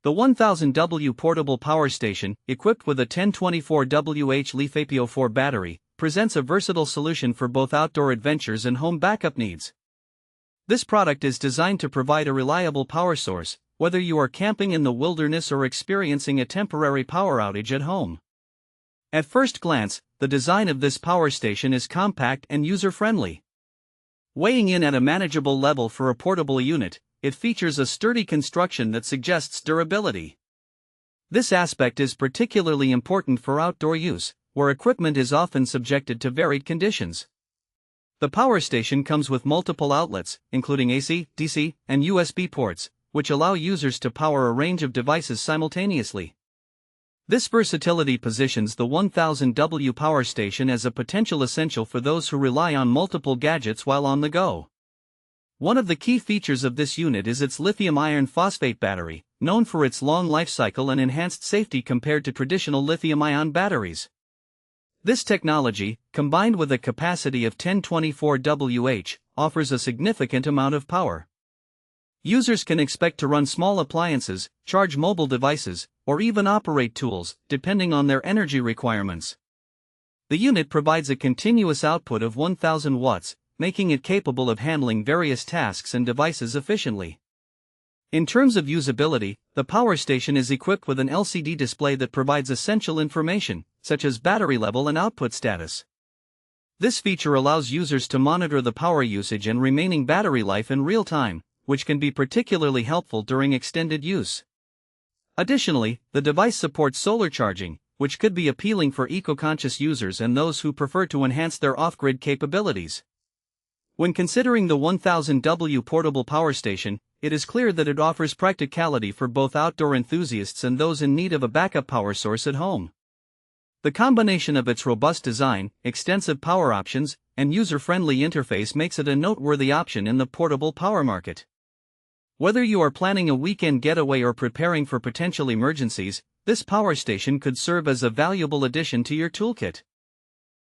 The 1000W portable power station, equipped with a 1024Wh LiFePO4 battery, presents a versatile solution for both outdoor adventures and home backup needs. This product is designed to provide a reliable power source, whether you are camping in the wilderness or experiencing a temporary power outage at home. At first glance, the design of this power station is compact and user-friendly. Weighing in at a manageable level for a portable unit, it features a sturdy construction that suggests durability. This aspect is particularly important for outdoor use, where equipment is often subjected to varied conditions. The power station comes with multiple outlets, including AC, DC, and USB ports, which allow users to power a range of devices simultaneously. This versatility positions the 1000W power station as a potential essential for those who rely on multiple gadgets while on the go. One of the key features of this unit is its lithium-ion phosphate battery, known for its long life cycle and enhanced safety compared to traditional lithium-ion batteries. This technology, combined with a capacity of 1024Wh, offers a significant amount of power. Users can expect to run small appliances, charge mobile devices, or even operate tools, depending on their energy requirements. The unit provides a continuous output of 1000 watts, making it capable of handling various tasks and devices efficiently. In terms of usability, the power station is equipped with an LCD display that provides essential information, such as battery level and output status. This feature allows users to monitor the power usage and remaining battery life in real time, which can be particularly helpful during extended use. Additionally, the device supports solar charging, which could be appealing for eco-conscious users and those who prefer to enhance their off-grid capabilities. When considering the 1000W portable power station, it is clear that it offers practicality for both outdoor enthusiasts and those in need of a backup power source at home. The combination of its robust design, extensive power options, and user-friendly interface makes it a noteworthy option in the portable power market. Whether you are planning a weekend getaway or preparing for potential emergencies, this power station could serve as a valuable addition to your toolkit.